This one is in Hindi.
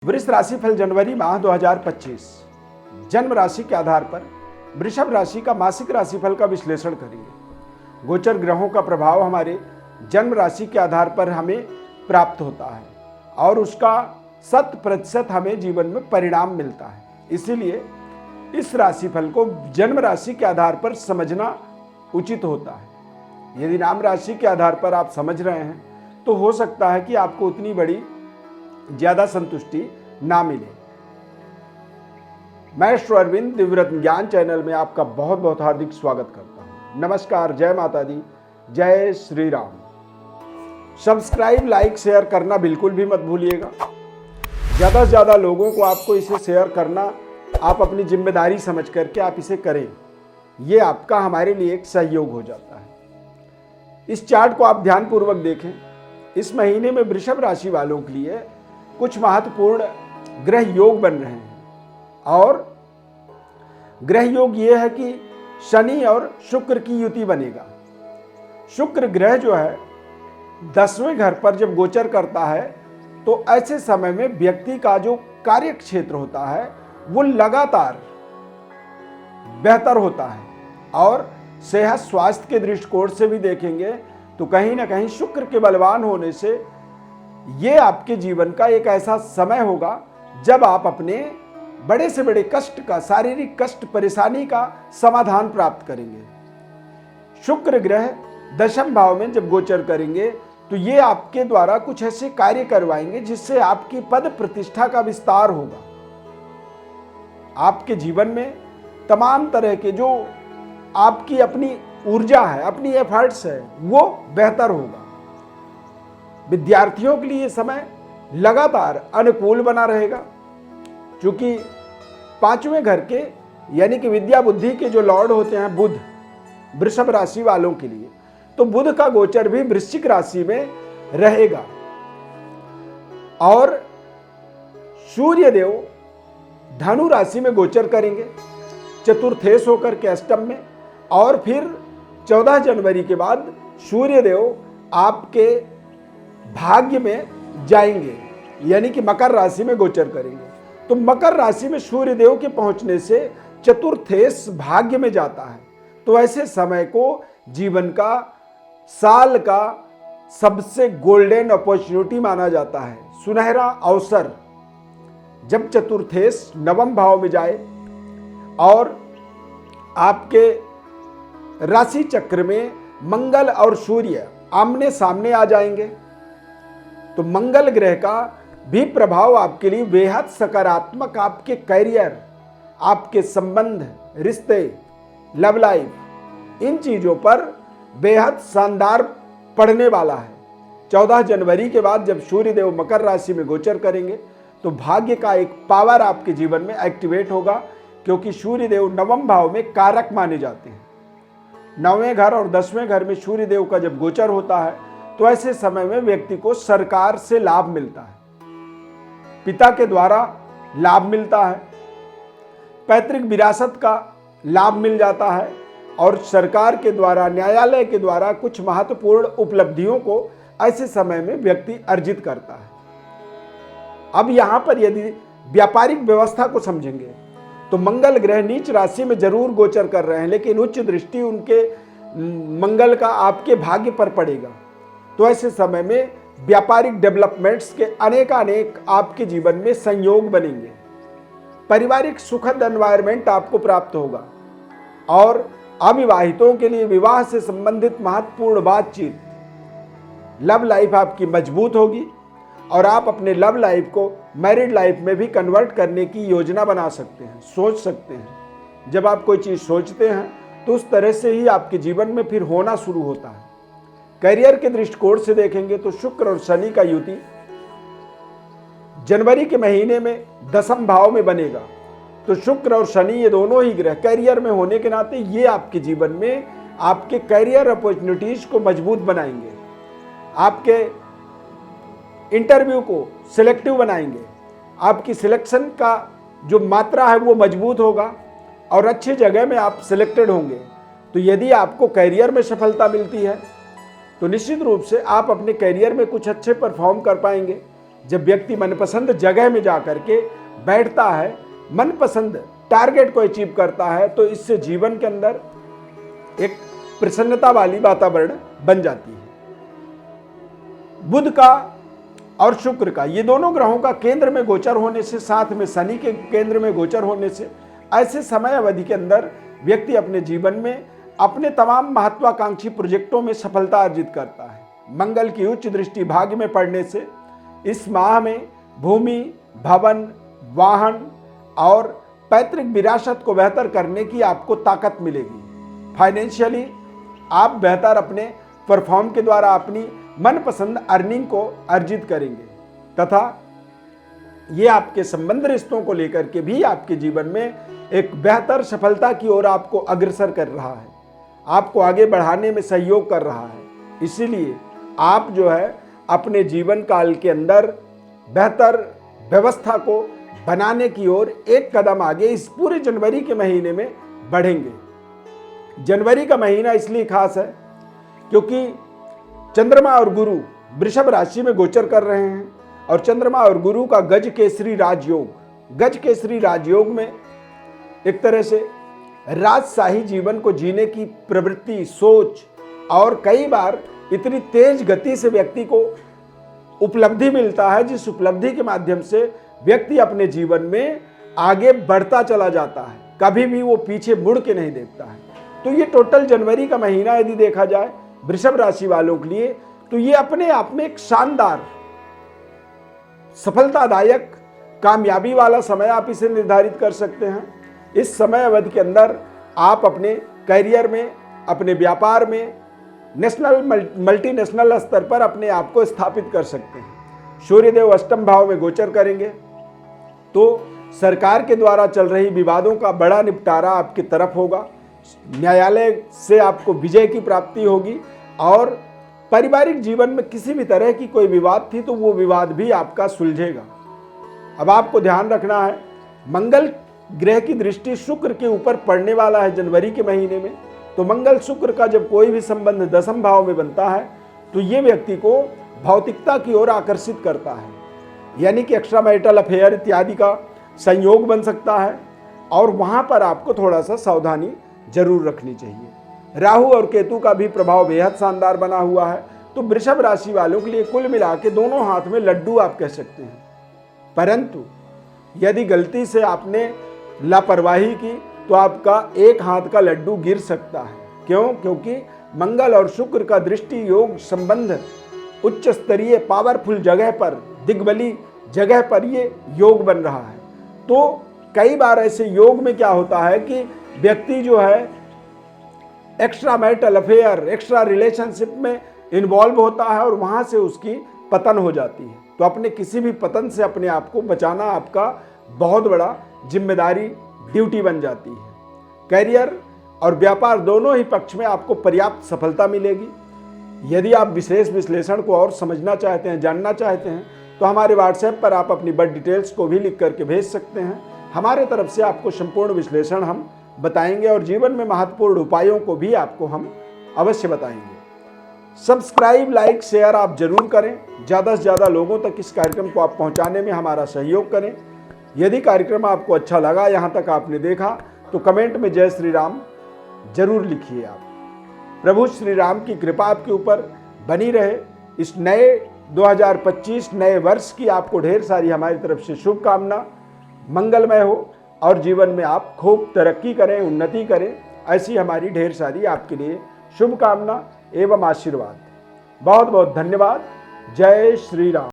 वृष राशिफल जनवरी माह 2025 जन्म राशि के आधार पर वृषभ राशि का मासिक राशिफल का विश्लेषण करेंगे। गोचर ग्रहों का प्रभाव हमारे जन्म राशि के आधार पर हमें प्राप्त होता है और उसका 100% हमें जीवन में परिणाम मिलता है। इसीलिए इस राशिफल को जन्म राशि के आधार पर समझना उचित होता है। यदि नाम राशि के आधार पर आप समझ रहे हैं तो हो सकता है कि आपको उतनी बड़ी ज्यादा संतुष्टि ना मिले। मैं श्री अरविंद दिव्यरत्न ज्ञान चैनल में आपका बहुत बहुत हार्दिक स्वागत करता हूं। नमस्कार, जय माता दी, जय Shri Ram. Subscribe, like, share करना बिल्कुल भी मत भूलिएगा। ज्यादा से ज्यादा लोगों को आपको इसे शेयर करना आप अपनी जिम्मेदारी समझ करके आप इसे करें। ये आपका हमारे लिए एक सहयोग हो जाता है। इस चार्ट को आप ध्यानपूर्वक देखें। इस महीने में वृषभ राशि वालों के लिए कुछ महत्वपूर्ण ग्रह योग बन रहे हैं और ग्रह योग ये है कि शनि और शुक्र की युति बनेगा। शुक्र ग्रह जो है 10वें घर पर जब गोचर करता है तो ऐसे समय में व्यक्ति का जो कार्य क्षेत्र होता है वो लगातार बेहतर होता है और सेहत स्वास्थ्य के दृष्टिकोण से भी देखेंगे तो कहीं ना कहीं शुक्र के बलवान होने से ये आपके जीवन का एक ऐसा समय होगा जब आप अपने बड़े से बड़े कष्ट का, शारीरिक कष्ट, परेशानी का समाधान प्राप्त करेंगे। शुक्र ग्रह दशम भाव में जब गोचर करेंगे तो ये आपके द्वारा कुछ ऐसे कार्य करवाएंगे जिससे आपकी पद प्रतिष्ठा का विस्तार होगा। आपके जीवन में तमाम तरह के जो आपकी अपनी ऊर्जा है, अपनी एफर्ट्स है, वो बेहतर होगा। विद्यार्थियों के लिए समय लगातार अनुकूल बना रहेगा, क्योंकि 5वें घर के यानी कि विद्या बुद्धि के जो लॉर्ड होते हैं बुध, वृषभ राशि वालों के लिए तो बुध का गोचर भी वृश्चिक राशि में रहेगा और सूर्य देव धनु राशि में गोचर करेंगे चतुर्थेश होकर के अष्टम में, और फिर 14 जनवरी के बाद सूर्य देव आपके भाग्य में जाएंगे यानी कि मकर राशि में गोचर करेंगे। तो मकर राशि में सूर्य देव के पहुंचने से चतुर्थेश भाग्य में जाता है। तो ऐसे समय को जीवन का, साल का सबसे गोल्डन अपॉर्चुनिटी माना जाता है, सुनहरा अवसर। जब चतुर्थेश नवम भाव में जाए और आपके राशि चक्र में मंगल और सूर्य आमने सामने आ जाएंगे तो मंगल ग्रह का भी प्रभाव आपके लिए बेहद सकारात्मक, आपके करियर, आपके संबंध, रिश्ते, लव लाइफ, इन चीजों पर बेहद शानदार पड़ने वाला है। 14 जनवरी के बाद जब सूर्य देव मकर राशि में गोचर करेंगे तो भाग्य का एक पावर आपके जीवन में एक्टिवेट होगा, क्योंकि सूर्य देव नवम भाव में कारक माने जाते हैं। 9वें घर और 10वें घर में सूर्य देव का जब गोचर होता है तो ऐसे समय में व्यक्ति को सरकार से लाभ मिलता है, पिता के द्वारा लाभ मिलता है, पैतृक विरासत का लाभ मिल जाता है और सरकार के द्वारा, न्यायालय के द्वारा कुछ महत्वपूर्ण उपलब्धियों को ऐसे समय में व्यक्ति अर्जित करता है। अब यहां पर यदि व्यापारिक व्यवस्था को समझेंगे तो मंगल ग्रह नीच राशि में जरूर गोचर कर रहे हैं, लेकिन उच्च दृष्टि उनके मंगल का आपके भाग्य पर पड़ेगा। तो ऐसे समय में व्यापारिक डेवलपमेंट्स के अनेक आपके जीवन में संयोग बनेंगे। पारिवारिक सुखद एनवायरनमेंट आपको प्राप्त होगा और अविवाहितों के लिए विवाह से संबंधित महत्वपूर्ण बातचीत, लव लाइफ आपकी मजबूत होगी और आप अपने लव लाइफ को मैरिड लाइफ में भी कन्वर्ट करने की योजना बना सकते हैं, सोच सकते हैं। जब आप कोई चीज सोचते हैं तो उस तरह से ही आपके जीवन में फिर होना शुरू होता है। करियर के दृष्टिकोण से देखेंगे तो शुक्र और शनि का युति जनवरी के महीने में दशम भाव में बनेगा। तो शुक्र और शनि ये दोनों ही ग्रह करियर में होने के नाते ये आपके जीवन में आपके करियर अपॉर्चुनिटीज को मजबूत बनाएंगे, आपके इंटरव्यू को सिलेक्टिव बनाएंगे, आपकी सिलेक्शन का जो मात्रा है वो मजबूत होगा और अच्छी जगह में आप सिलेक्टेड होंगे। तो यदि आपको करियर में सफलता मिलती है तो निश्चित रूप से आप अपने करियर में कुछ अच्छे परफॉर्म कर पाएंगे, जब व्यक्ति मनपसंद जगह में जा करके बैठता है, मनपसंद टारगेट को अचीव करता है, तो इससे जीवन के अंदर एक प्रसन्नता वाली वातावरण बन जाती है। बुध का और शुक्र का, ये दोनों ग्रहों का केंद्र में गोचर होने से, साथ में शनि के केंद्र में गोचर होने से, ऐसे समय अवधि के अंदर व्यक्ति अपने जीवन में अपने तमाम महत्वाकांक्षी प्रोजेक्टों में सफलता अर्जित करता है। मंगल की उच्च दृष्टि भाग्य में पड़ने से इस माह में भूमि, भवन, वाहन और पैतृक विरासत को बेहतर करने की आपको ताकत मिलेगी। फाइनेंशियली आप बेहतर अपने परफॉर्म के द्वारा अपनी मनपसंद अर्निंग को अर्जित करेंगे तथा ये आपके संबंध रिश्तों को लेकर के भी आपके जीवन में एक बेहतर सफलता की ओर आपको अग्रसर कर रहा है, आपको आगे बढ़ाने में सहयोग कर रहा है। इसीलिए आप जो है अपने जीवन काल के अंदर बेहतर व्यवस्था को बनाने की ओर एक कदम आगे इस पूरे जनवरी के महीने में बढ़ेंगे। जनवरी का महीना इसलिए खास है क्योंकि चंद्रमा और गुरु वृषभ राशि में गोचर कर रहे हैं और चंद्रमा और गुरु का गज केसरी राजयोग, गज केसरी राजयोग में एक तरह से राजशाही जीवन को जीने की प्रवृत्ति, सोच और कई बार इतनी तेज गति से व्यक्ति को उपलब्धि मिलता है जिस उपलब्धि के माध्यम से व्यक्ति अपने जीवन में आगे बढ़ता चला जाता है, कभी भी वो पीछे मुड़ के नहीं देखता है। तो ये टोटल जनवरी का महीना यदि देखा जाए वृषभ राशि वालों के लिए तो ये अपने आप में एक शानदार सफलतादायक कामयाबी वाला समय आप इसे निर्धारित कर सकते हैं। इस समय अवधि के अंदर आप अपने करियर में, अपने व्यापार में नेशनल मल्टीनेशनल स्तर पर अपने आप को स्थापित कर सकते हैं। सूर्यदेव अष्टम भाव में गोचर करेंगे तो सरकार के द्वारा चल रही विवादों का बड़ा निपटारा आपकी तरफ होगा, न्यायालय से आपको विजय की प्राप्ति होगी और पारिवारिक जीवन में किसी भी तरह की कोई विवाद थी तो वो विवाद भी आपका सुलझेगा। अब आपको ध्यान रखना है, मंगल ग्रह की दृष्टि शुक्र के ऊपर पड़ने वाला है जनवरी के महीने में, तो मंगल शुक्र का जब कोई भी संबंध दशम भाव में बनता है तो ये व्यक्ति को भौतिकता की ओर आकर्षित करता है, यानी कि एक्स्ट्रा मैरिटल अफेयर इत्यादि का संयोग बन सकता है और वहां पर आपको थोड़ा सा सावधानी जरूर रखनी चाहिए। राहु और केतु का भी प्रभाव बेहद शानदार बना हुआ है, तो वृषभ राशि वालों के लिए कुल मिला के दोनों हाथ में लड्डू आप कह सकते हैं। परंतु यदि गलती से आपने लापरवाही की तो आपका एक हाथ का लड्डू गिर सकता है। क्यों? क्योंकि मंगल और शुक्र का दृष्टि योग संबंध उच्च स्तरीय पावरफुल जगह पर, दिग्बली जगह पर ये योग बन रहा है। तो कई बार ऐसे योग में क्या होता है कि व्यक्ति जो है extra marital affair, extra relationship में इन्वॉल्व होता है और वहां से उसकी पतन हो जाती है। तो अपने किसी भी पतन से अपने आप को बचाना आपका बहुत बड़ा जिम्मेदारी, ड्यूटी बन जाती है। करियर और व्यापार दोनों ही पक्ष में आपको पर्याप्त सफलता मिलेगी। यदि आप विशेष विश्लेषण को और समझना चाहते हैं, जानना चाहते हैं, तो हमारे व्हाट्सएप पर आप अपनी बर्थ डिटेल्स को भी लिख करके भेज सकते हैं। हमारे तरफ से आपको संपूर्ण विश्लेषण हम बताएंगे और जीवन में महत्वपूर्ण उपायों को भी आपको हम अवश्य बताएंगे। सब्सक्राइब, लाइक, शेयर आप जरूर करें। ज़्यादा से ज़्यादा लोगों तक इस कार्यक्रम को आप पहुंचाने में हमारा सहयोग करें। यदि कार्यक्रम आपको अच्छा लगा, यहाँ तक आपने देखा, तो कमेंट में जय श्री राम जरूर लिखिए। आप प्रभु श्री राम की कृपा आपके ऊपर बनी रहे। इस नए 2025 नए वर्ष की आपको ढेर सारी हमारी तरफ से शुभकामना, मंगलमय हो और जीवन में आप खूब तरक्की करें, उन्नति करें, ऐसी हमारी ढेर सारी आपके लिए शुभकामना एवं आशीर्वाद। बहुत बहुत धन्यवाद। जय श्री राम।